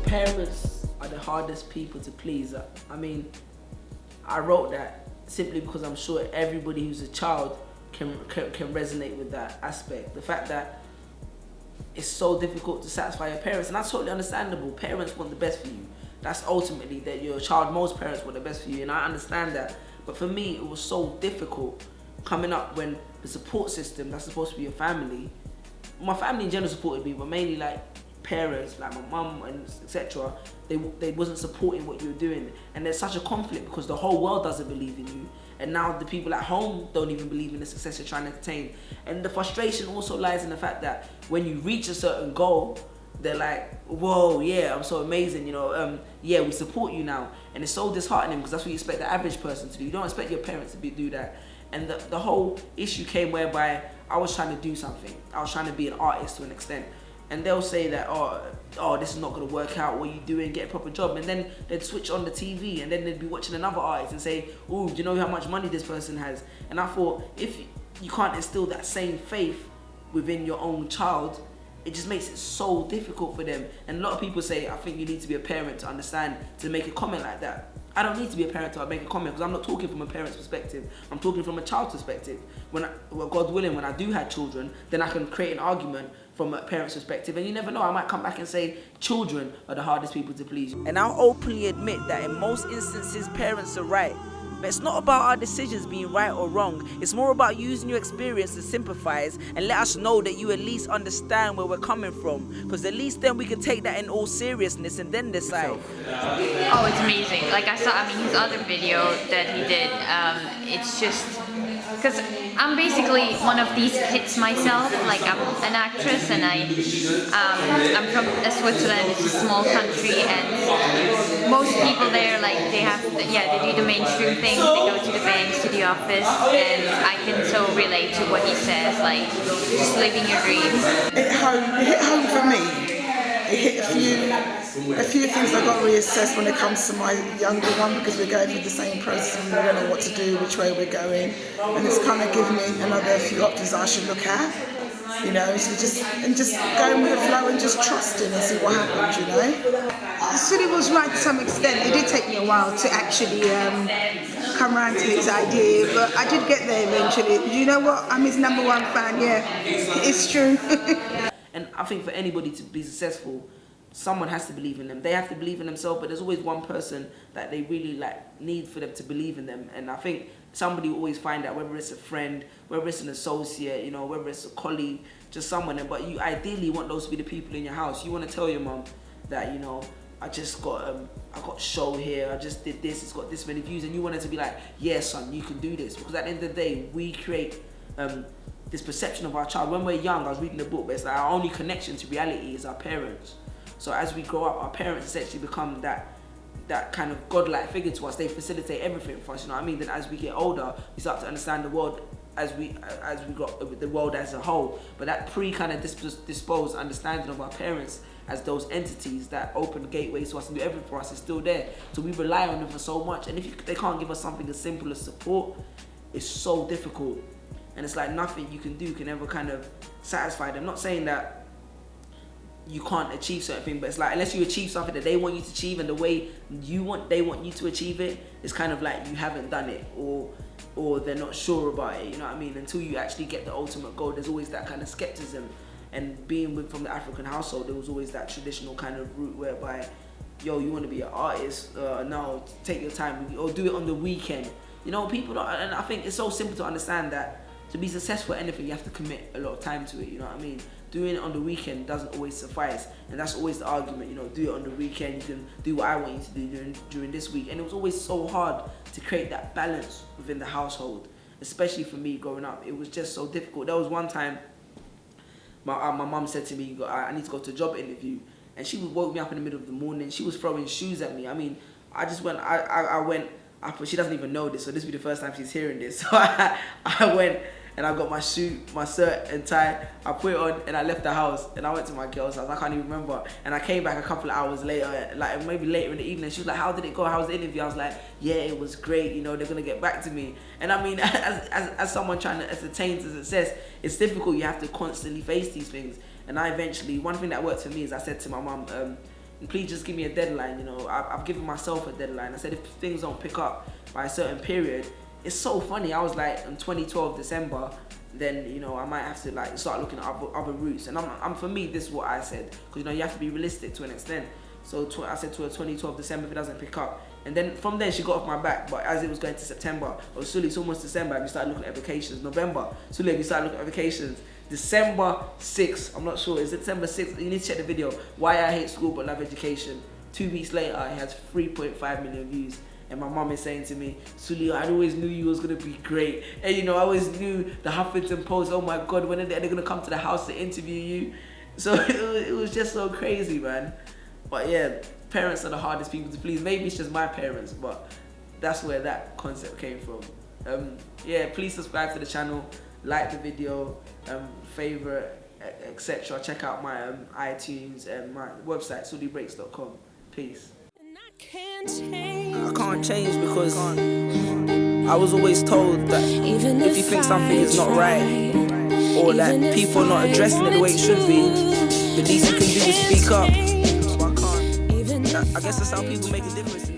Parents are the hardest people to please. I mean, I wrote that simply because I'm sure everybody who's a child can resonate with that aspect. The fact that it's so difficult to satisfy your parents, and that's totally understandable. Parents want the best for you. That's ultimately that you're a child. Most parents want the best for you, and I understand that. But for me, it was so difficult coming up when the support system that's supposed to be your family. My family in general supported me, but mainly like parents, like my mum and etc. They wasn't supporting what you were doing, and there's such a conflict because the whole world doesn't believe in you, and now the people at home don't even believe in the success you're trying to attain. And the frustration also lies in the fact that when you reach a certain goal, they're like, whoa, yeah, I'm so amazing, you know, yeah, we support you now. And it's so disheartening because that's what you expect the average person to do. You don't expect your parents to do that. And the whole issue came whereby I was trying to do something. I was trying to be an artist to an extent. And they'll say that, oh, this is not going to work out, what are you doing, get a proper job. And then they'd switch on the TV and then they'd be watching another artist and say, oh, do you know how much money this person has? And I thought, if you can't instill that same faith within your own child, it just makes it so difficult for them. And a lot of people say, I think you need to be a parent to understand, to make a comment like that. I don't need to be a parent to make a comment because I'm not talking from a parent's perspective. I'm talking from a child's perspective. Well, God willing, when I do have children, then I can create an argument from a parent's perspective. And you never know, I might come back and say children are the hardest people to please. And I'll openly admit that in most instances, parents are right. But it's not about our decisions being right or wrong. It's more about using your experience to sympathize and let us know that you at least understand where we're coming from. Because at least then we can take that in all seriousness and then decide. Oh, it's amazing. Like his other video that he did, it's just, because I'm basically one of these kids myself. Like I'm an actress and I'm from Switzerland. It's a small country and most people there, like they do the mainstream thing. They go to the banks, to the office, and I can so relate to what he says, like just living your dreams. It hit home for me. It hit a few things I got to reassess when it comes to my younger one, because we're going through the same process and we don't know what to do, which way we're going, and it's kind of given me another few options I should look at, you know, so just going with the flow and just trusting and see what happens, you know. Suli was right to some extent. It did take me a while to actually come around to his idea, but I did get there eventually. You know what? I'm his #1 fan. Yeah, it's true. And I think for anybody to be successful, someone has to believe in them. They have to believe in themselves, but there's always one person that they really need for them to believe in them. And I think somebody will always find out, whether it's a friend, whether it's an associate, you know, whether it's a colleague, just someone. But you ideally want those to be the people in your house. You want to tell your mom that, you know, I just got I got a show here, I just did this, it's got this many views, and you want it to be like, yeah son, you can do this. Because at the end of the day, we create this perception of our child. When we're young, I was reading a book, but it's like our only connection to reality is our parents. So as we grow up, our parents essentially become that kind of godlike figure to us. They facilitate everything for us, you know what I mean? Then as we get older, we start to understand the world as we grow up, the world as a whole. But that kind of disposed understanding of our parents as those entities that open gateways to us and do everything for us is still there. So we rely on them for so much. And if they can't give us something as simple as support, it's so difficult. And it's like nothing you can do can ever kind of satisfy them. I'm not saying that you can't achieve certain things, but it's like unless you achieve something that they want you to achieve and the way they want you to achieve it, it's kind of like you haven't done it, or they're not sure about it, you know what I mean? Until you actually get the ultimate goal, there's always that kind of skepticism. And being from the African household, there was always that traditional kind of route whereby, yo, you want to be an artist? No, take your time, or do it on the weekend. You know, people don't, and I think it's so simple to understand that to be successful at anything, you have to commit a lot of time to it, you know what I mean? Doing it on the weekend doesn't always suffice, and that's always the argument, you know, do it on the weekend, you can do what I want you to do during this week. And it was always so hard to create that balance within the household, especially for me growing up. It was just so difficult. There was one time, my mum said to me, I need to go to a job interview, and she woke me up in the middle of the morning. She was throwing shoes at me. I mean, I just went, she doesn't even know this, so this will be the first time she's hearing this. So I went and I got my suit, my shirt and tie, I put it on and I left the house and I went to my girl's house. I can't even remember. And I came back a couple of hours later, like maybe later in the evening. She was like, how did it go? How was the interview? I was like, yeah, it was great. You know, they're gonna get back to me. And I mean, as someone trying to attain to success, it's difficult. You have to constantly face these things. And I eventually, one thing that worked for me is I said to my mum, please just give me a deadline. You know, I've given myself a deadline. I said if things don't pick up by a certain period, it's so funny. I was like in 2012 December, then you know I might have to like start looking at other routes. And I'm for me, this is what I said, because you know you have to be realistic to an extent. So I said to her 2012 December, if it doesn't pick up. And then from there she got off my back. But as it was going to September, oh Suli, it's almost December, have you started looking at vacations? November, Suli, have you started looking at vacations? December 6th, I'm not sure, is it December 6th? You need to check the video, Why I Hate School But Love Education. 2 weeks later, it has 3.5 million views. And my mom is saying to me, Suli, I always knew you was gonna be great. And you know, I always knew the Huffington Post, oh my God, when are they gonna come to the house to interview you? So it was just so crazy, man. But yeah, parents are the hardest people to please. Maybe it's just my parents, but that's where that concept came from. Yeah, please subscribe to the channel, like the video, favorite, etc. Check out my iTunes and my website, sulibreaks.com. Peace. I can't change because I was always told that if you think something is not right or that people are not addressing it the way it should be, the least you can do is speak up. So I guess that's how people make a difference in